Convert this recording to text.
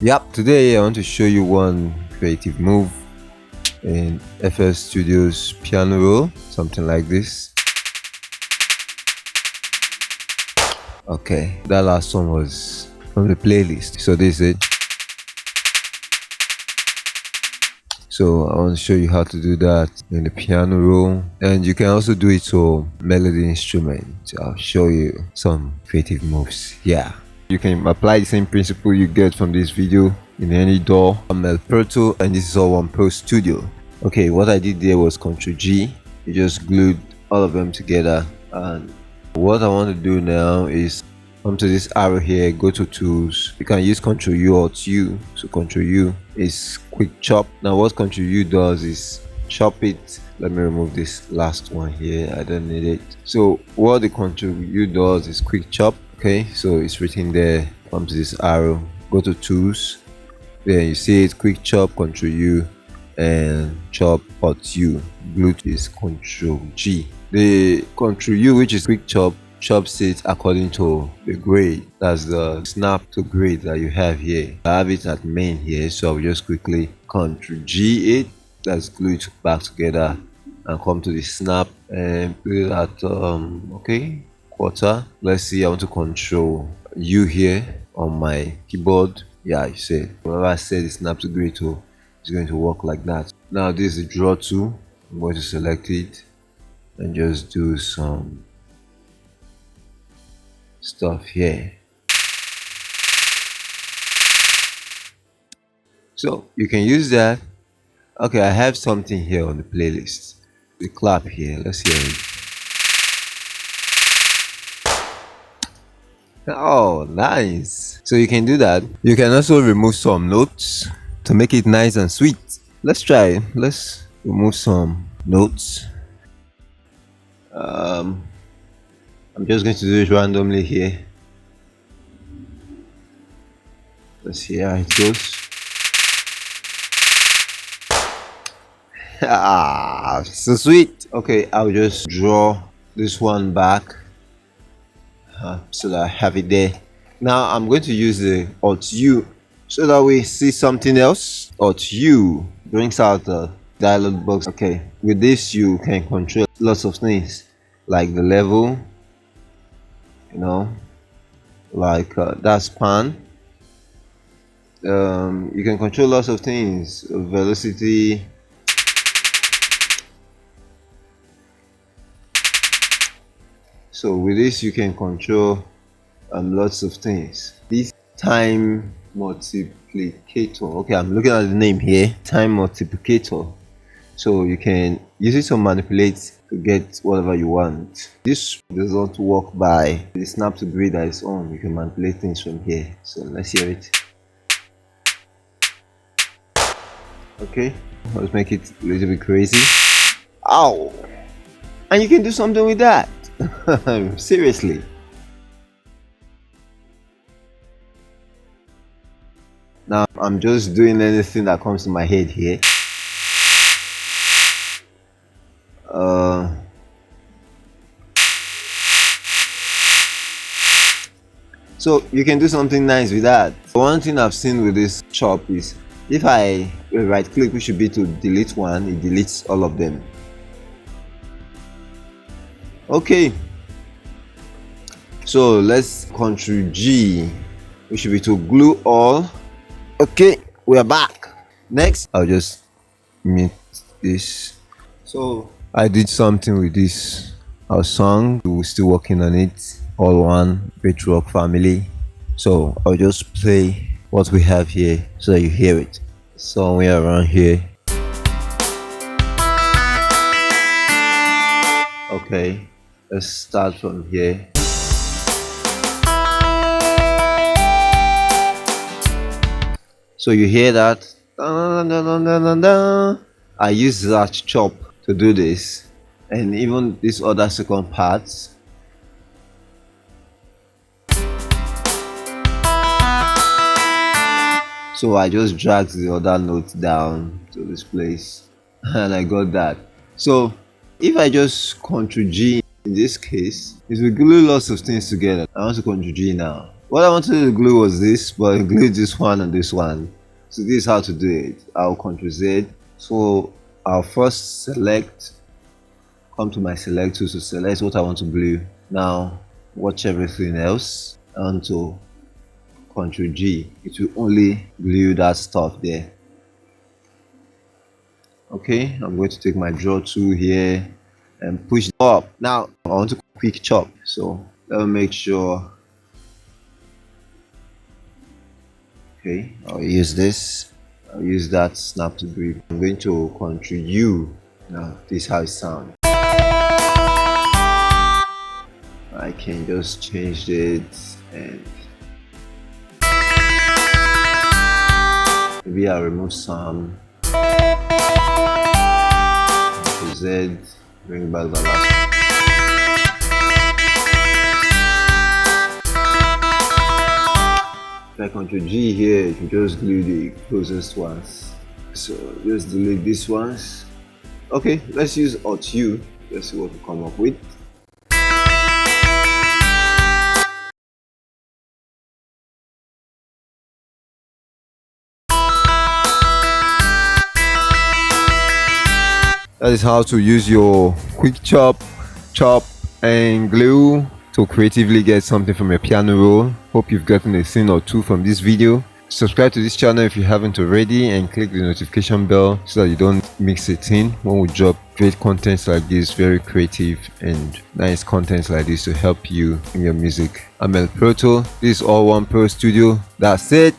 Yep, today I want to show you one creative move in FS Studios piano roll, something like this. Okay, that last one was from the playlist, so this is it. So I want to show you how to do that in the piano roll, and you can also do it to melody instrument. I'll show you some creative moves. Yeah, you can apply the same principle you get from this video in any DAW. I'm El Proto, and this is all on Pro Studio. Okay, what I did there was Ctrl G. You just glued all of them together, and what I want to do now is come to this arrow here, go to tools. You can use Ctrl U or U. So Ctrl U is quick chop. Now what Ctrl U does is chop it. Let me remove this last one here, I don't need it. So what the Ctrl U does is quick chop. Okay, so it's written there. Come to this arrow, go to tools, then you see it, quick chop, Ctrl U, and chop Alt U. Glue is Ctrl G. The Ctrl U, which is quick chop, chops it according to the grade. That's the snap to grade that you have here. I have it at main here, so I'll just quickly Ctrl G it. Let's glue it back together and come to the snap and put it at okay, quarter. Let's see, I want to control U here on my keyboard. Yeah, you see, whenever I set the snap to grade tool, it's going to work like that. Now this is the draw tool. I'm going to select it and just do some stuff here. So you can use that. Okay, I have something here on the playlist. The clap here, let's hear it. Oh, nice. So you can do that. You can also remove some notes to make it nice and sweet. Let's try it. Let's remove some notes. I'm just going to do it randomly here. Let's see how it goes. Ah, so sweet. Okay, I'll just draw this one back so that I have it there. Now I'm going to use the Alt U so that we see something else. Alt U brings out the dialog box. Okay, with this you can control lots of things like the level, you know, like that span. You can control lots of things, velocity. So with this you can control lots of things. This time multiplicator, okay, I'm looking at the name here, time multiplicator. So you can use it to manipulate to get whatever you want. This does not work by the snap to grid that is on. You can manipulate things from here. So let's hear it. Okay, let's make it a little bit crazy. Ow! And you can do something with that. Seriously. Now I'm just doing anything that comes to my head here. So you can do something nice with that. One thing I've seen with this chop is if I right click, which should be to delete one, it deletes all of them. Okay, so let's Ctrl G, which should be to glue all. Okay, we are back. Next, I'll just mute this. So I did something with this our song. We're still working on it. All one great rock family. So I'll just play what we have here so that you hear it somewhere around here. Okay, let's start from here. So you hear that? Dun, dun, dun, dun, dun, dun. I use that chop to do this, and even these other second parts. So I just dragged the other notes down to this place and I got that. So if I just Ctrl G in this case, it will glue lots of things together. I want to Ctrl G now. What I wanted to glue was this, but I glued this one and this one. So this is how to do it. I'll Ctrl Z. So I'll first come to my select tool to select what I want to glue. Now watch everything else onto Ctrl G. It will only glue that stuff there. Okay, I'm going to take my draw tool here and push up. Now I want to quick chop, so let me make sure. Okay, I'll use this. I'll use that snap to grip. I'm going to Ctrl U. Now this is how it sounds. I can just change it and maybe I'll remove some. Ctrl Z, bring back the last. If I Ctrl G here, it will just glue the closest ones. So just delete these ones. Okay, let's use Alt U. Let's see what we come up with. That is how to use your quick chop and glue to creatively get something from your piano roll. Hope you've gotten a thing or two from this video. Subscribe to this channel if you haven't already and click the notification bell so that you don't miss a thing when we drop great contents like this, very creative and nice contents like this to help you in your music. I'm El Proto. This is All One Pro Studio. That's it.